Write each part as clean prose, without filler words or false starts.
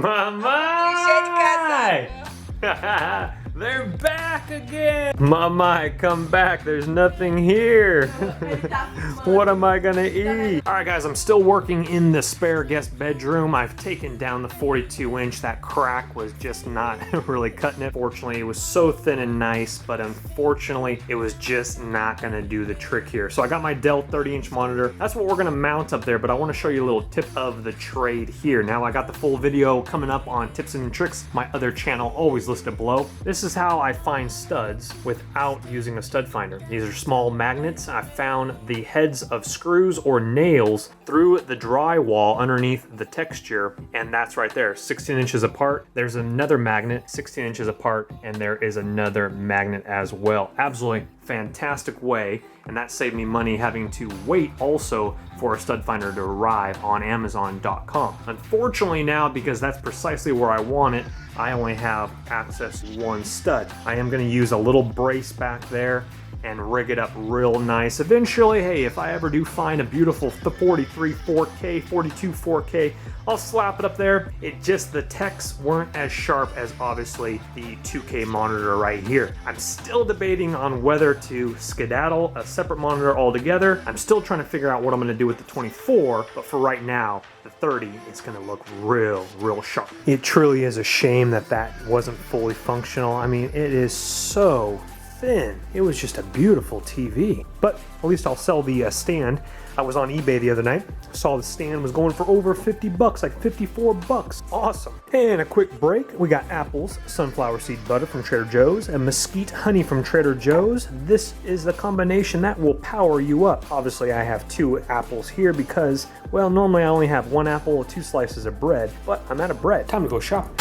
Mamai! They're back again! Mamai, come back. There's nothing here. What am I gonna eat? Alright guys, I'm still working in the spare guest bedroom. I've taken down the 42-inch. That crack was just not really cutting it. Fortunately, it was so thin and nice, but unfortunately, it was just not gonna do the trick here. So I got my Dell 30-inch monitor. That's what we're gonna mount up there, but I wanna show you a little tip of the trade here. Now, I got the full video coming up on tips and tricks, my other channel, always listed below. This is how I find studs without using a stud finder. These are small magnets. I found the heads of screws or nails through the drywall underneath the texture, and that's right there, 16 inches apart. There's another magnet 16 inches apart, and there is another magnet as well. Absolutely fantastic way, and that saved me money having to wait also for a stud finder to arrive on Amazon.com. Unfortunately now, because that's precisely where I want it, I only have access to one stud. I am going to use a little brace back there and rig it up real nice. Eventually, hey, if I ever do find a beautiful 43 4K, 42 4K, I'll slap it up there. It just, the texts weren't as sharp as obviously the 2K monitor right here. I'm still debating on whether to skedaddle a separate monitor altogether. I'm still trying to figure out what I'm gonna do with the 24, but for right now, the 30 is gonna look real sharp. It truly is a shame that that wasn't fully functional. I mean, it is so thin. It was just a beautiful TV. But at least I'll sell the stand. I was on eBay the other night, saw the stand was going for over 50 bucks, like 54 bucks. Awesome. And a quick break. We got apples, sunflower seed butter from Trader Joe's, and mesquite honey from Trader Joe's. This is the combination that will power you up. Obviously, I have 2 apples here because, well, normally I only have 1 apple or 2 slices of bread, but I'm out of bread. Time to go shopping.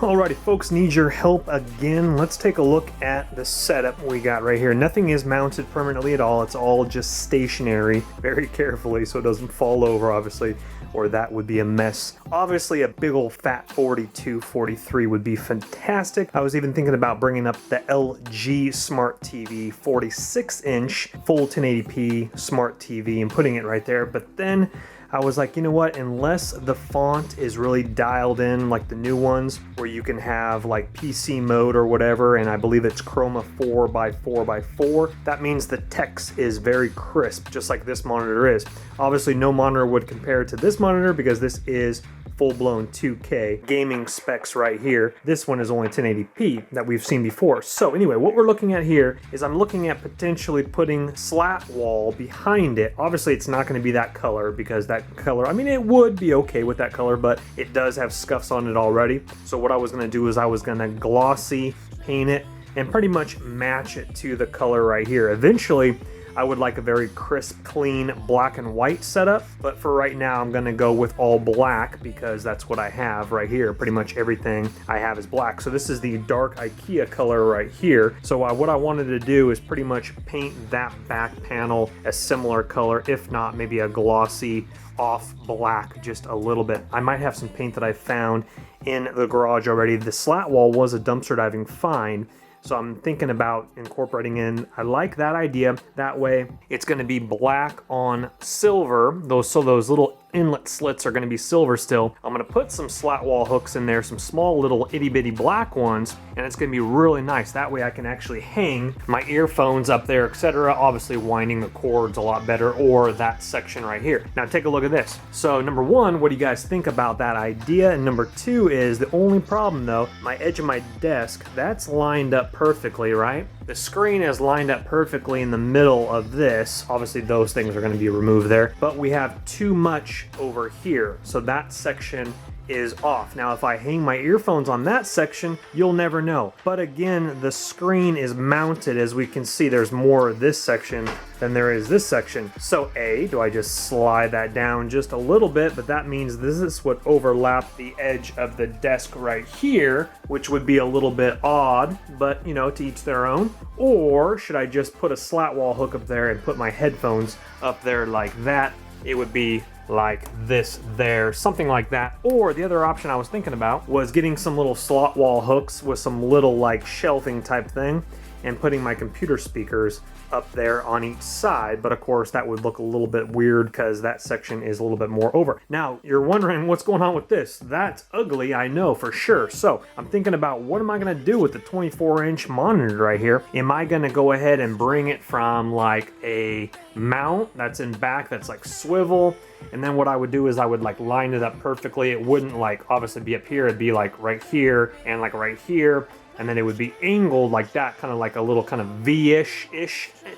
Alrighty folks, need your help again. Let's take a look at the setup we got right here. Nothing is mounted permanently at all. It's all just stationary, very carefully so it doesn't fall over obviously, or that would be a mess. Obviously a big old fat 42, 43 would be fantastic. I was even thinking about bringing up the LG Smart TV 46-inch full 1080p Smart TV and putting it right there, but then I was like, you know what, unless the font is really dialed in like the new ones where you can have like PC mode or whatever, and I believe it's Chroma 4x4x4, that means the text is very crisp, just like this monitor is. Obviously no monitor would compare to this monitor because this is full-blown 2K gaming specs right here. This one is only 1080p that we've seen before. So anyway, what we're looking at here is I'm looking at potentially putting slat wall behind it. Obviously it's not going to be that color because that color, I mean, it would be okay with that color, but it does have scuffs on it already. So what I was going to do is I was going to glossy paint it and pretty much match it to the color right here. Eventually I would like a very crisp, clean black and white setup, but for right now I'm gonna go with all black because that's what I have right here. Pretty much everything I have is black. So this is the dark IKEA color right here. So what I wanted to do is pretty much paint that back panel a similar color, if not maybe a glossy off black just a little bit. I might have some paint that I found in the garage already. The slat wall was a dumpster diving find, so I'm thinking about incorporating in, I like that idea. That way it's gonna be black on silver. So those little inlet slits are gonna be silver still. I'm gonna put some slat wall hooks in there, some small little itty bitty black ones, and it's gonna be really nice. That way I can actually hang my earphones up there, etc. Obviously winding the cords a lot better, or that section right here. Now take a look at this. So number 1, what do you guys think about that idea? And number 2 is the only problem though, my edge of my desk, that's lined up perfectly, right? The screen is lined up perfectly in the middle of this. Obviously those things are going to be removed there, but we have too much over here. So that section is off. Now if I hang my earphones on that section, you'll never know. But again, the screen is mounted. As we can see, there's more of this section than there is this section. So do I just slide that down just a little bit, but that means this is what overlap the edge of the desk right here, which would be a little bit odd, but you know, to each their own. Or should I just put a slat wall hook up there and put my headphones up there like that? It would be like this there, something like that. Or the other option I was thinking about was getting some little slot wall hooks with some little like shelving type thing and putting my computer speakers up there on each side, but of course that would look a little bit weird because that section is a little bit more over. Now you're wondering what's going on with this. That's ugly, I know for sure. So I'm thinking about, what am I gonna do with the 24-inch monitor right here? Am I gonna go ahead and bring it from like a mount that's in back that's like swivel, and then what I would do is I would like line it up perfectly. It wouldn't like obviously be up here, it'd be like right here and like right here, and then it would be angled like that, kind of like a little kind of V-ish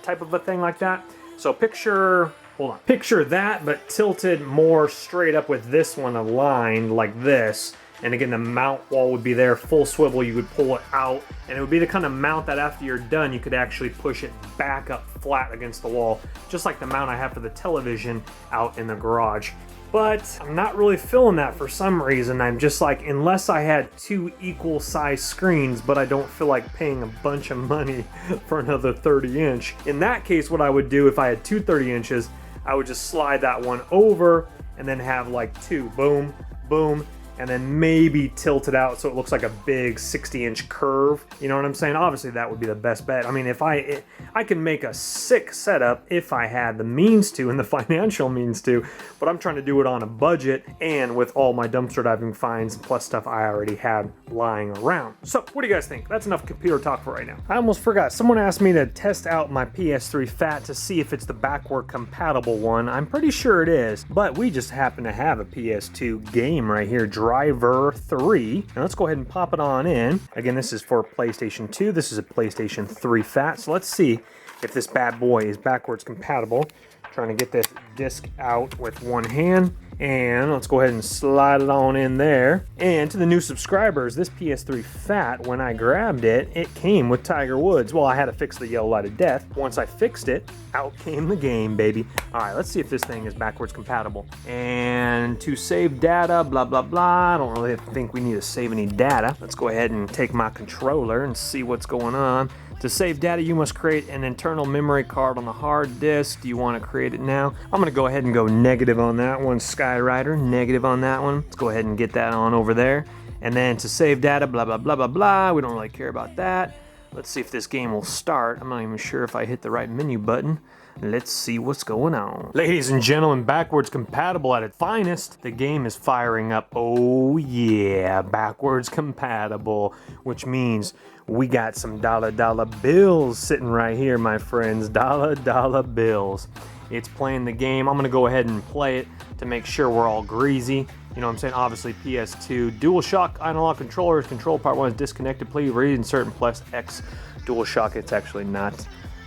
type of a thing like that. So picture, hold on, picture that, but tilted more straight up with this one aligned like this. And again, the mount wall would be there, full swivel, you would pull it out, and it would be the kind of mount that after you're done, you could actually push it back up flat against the wall, just like the mount I have for the television out in the garage. But I'm not really feeling that for some reason. I'm just like, unless I had two equal size screens, but I don't feel like paying a bunch of money for another 30-inch. In that case, what I would do if I had two 30 inches, I would just slide that one over and then have like two, boom, boom, and then maybe tilt it out so it looks like a big 60-inch curve. You know what I'm saying? Obviously that would be the best bet. I mean, if I can make a sick setup if I had the means to and the financial means to, but I'm trying to do it on a budget and with all my dumpster diving finds plus stuff I already had lying around. So what do you guys think? That's enough computer talk for right now. I almost forgot. Someone asked me to test out my PS3 Fat to see if it's the backward compatible one. I'm pretty sure it is, but we just happen to have a PS2 game right here, Driver 3. And let's go ahead and pop it on in. Again, this is for PlayStation 2. This is a PlayStation 3 Fat. So let's see if this bad boy is backwards compatible. Trying to get this disc out with one hand. And let's go ahead and slide it on in there. And to the new subscribers, this PS3 Fat, when I grabbed it, it came with Tiger Woods. Well, I had to fix the yellow light of death. Once I fixed it, out came the game, baby. All right, let's see if this thing is backwards compatible. And to save data, blah, blah, blah. I don't really think we need to save any data. Let's go ahead and take my controller and see what's going on. To save data, you must create an internal memory card on the hard disk. Do you want to create it now? I'm going to go ahead and go negative on that one, Skyrider. Negative on that one. Let's go ahead and get that on over there. And then to save data, blah, blah, blah, blah, blah. We don't really care about that. Let's see if this game will start. I'm not even sure if I hit the right menu button. Let's see what's going on. Ladies and gentlemen, backwards compatible at its finest. The game is firing up. Oh yeah, backwards compatible, which means we got some dollar bills sitting right here, my friends. Dollar bills. It's playing the game. I'm gonna go ahead and play it to make sure we're all greasy. You know what I'm saying? Obviously PS2 DualShock analog controllers. Control part 1 is disconnected. Please reinsert and press X. DualShock. It's actually not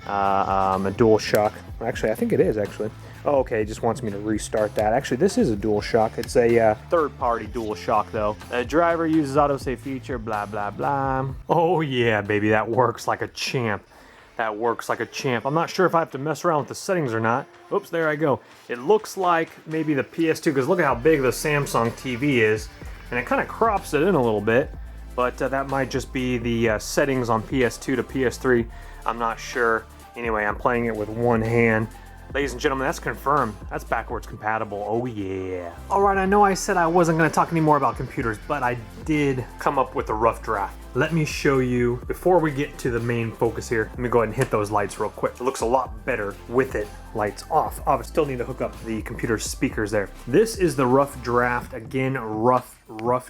a DualShock. Actually, I think it is actually. Oh, okay, it just wants me to restart that. Actually, this is a DualShock. It's a third-party DualShock, though. The driver uses autosave feature, blah, blah, blah. Oh, yeah, baby, that works like a champ. That works like a champ. I'm not sure if I have to mess around with the settings or not. Oops, there I go. It looks like maybe the PS2, because look at how big the Samsung TV is, and it kind of crops it in a little bit, but that might just be the settings on PS2 to PS3. I'm not sure. Anyway, I'm playing it with one hand. Ladies and gentlemen, that's confirmed. That's backwards compatible. Oh yeah. All right, I know I said I wasn't going to talk anymore about computers, but I did come up with a rough draft. Let me show you, before we get to the main focus here, let me go ahead and hit those lights real quick. It looks a lot better with it lights off. Oh, I still need to hook up the computer speakers there. This is the rough draft. Again, rough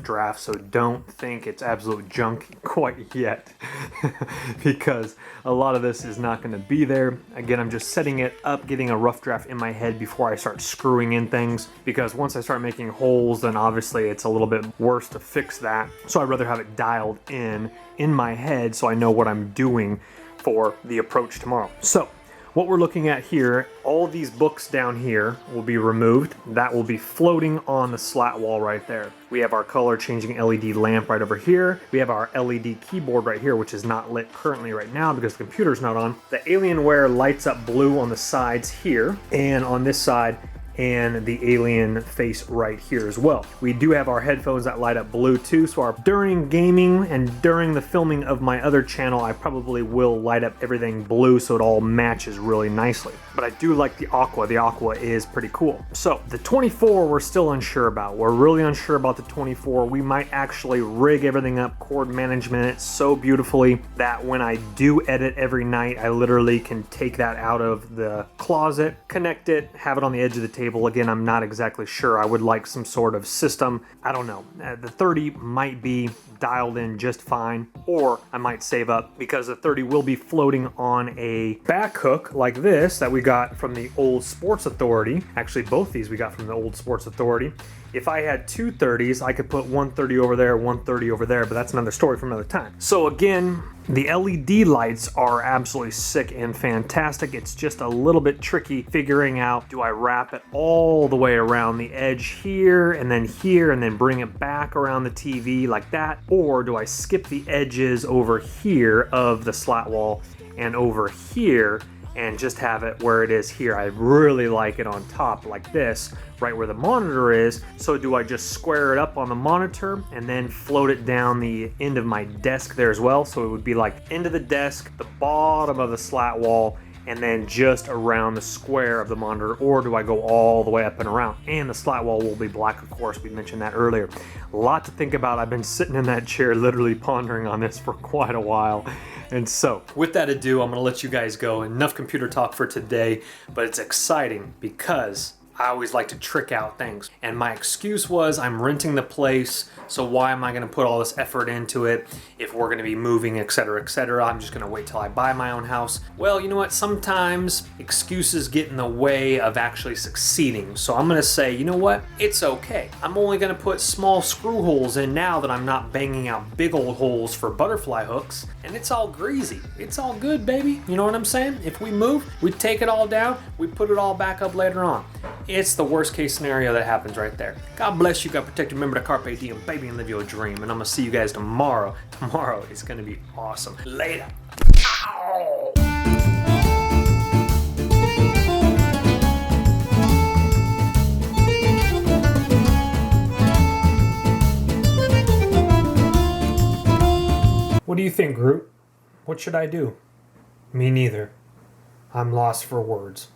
draft, so don't think it's absolute junk quite yet because a lot of this is not going to be there. Again, I'm just setting it up, getting a rough draft in my head before I start screwing in things, because once I start making holes, then obviously it's a little bit worse to fix that. So I'd rather have it dialed in my head so I know what I'm doing for the approach tomorrow. So what we're looking at here, all these books down here will be removed. That will be floating on the slat wall right there. We have our color changing LED lamp right over here. We have our LED keyboard right here, which is not lit currently right now because the computer's not on. The Alienware lights up blue on the sides here, and on this side, and the alien face right here as well. We do have our headphones that light up blue too, so during gaming and during the filming of my other channel, I probably will light up everything blue so it all matches really nicely. But I do like the aqua. The aqua is pretty cool. So the 24 we're still unsure about. We're really unsure about the 24. We might actually rig everything up, cord management it so beautifully that when I do edit every night, I literally can take that out of the closet, connect it, have it on the edge of the table. Again, I'm not exactly sure. I would like some sort of system. I don't know. The 30 might be dialed in just fine, or I might save up because the 30 will be floating on a back hook like this that we got from the old Sports Authority. Actually, both these we got from the old Sports Authority. If I had two 30s, I could put 130 over there, 130 over there, but that's another story for another time. So again, the LED lights are absolutely sick and fantastic. It's just a little bit tricky figuring out, do I wrap it all the way around the edge here and then bring it back around the TV like that? Or do I skip the edges over here of the slat wall and over here and just have it where it is here? I really like it on top like this, right where the monitor is. So do I just square it up on the monitor and then float it down the end of my desk there as well? So it would be like end of the desk, the bottom of the slat wall, and then just around the square of the monitor, or do I go all the way up and around? And the slat wall will be black, of course, we mentioned that earlier. A lot to think about. I've been sitting in that chair literally pondering on this for quite a while. And so, with that ado, I'm gonna let you guys go. Enough computer talk for today, but it's exciting because I always like to trick out things. And my excuse was I'm renting the place, so why am I gonna put all this effort into it if we're gonna be moving, etc., etc.? I'm just gonna wait till I buy my own house. Well, you know what? Sometimes excuses get in the way of actually succeeding. So I'm gonna say, you know what? It's okay. I'm only gonna put small screw holes in now that I'm not banging out big old holes for butterfly hooks. And it's all greasy. It's all good, baby. You know what I'm saying? If we move, we take it all down, we put it all back up later on. It's the worst case scenario that happens right there. God bless you, God protect you, remember to carpe diem, baby, and live your dream. And I'm gonna see you guys tomorrow. Tomorrow is gonna be awesome. Later. Ow. What do you think, Groot? What should I do? Me neither. I'm lost for words.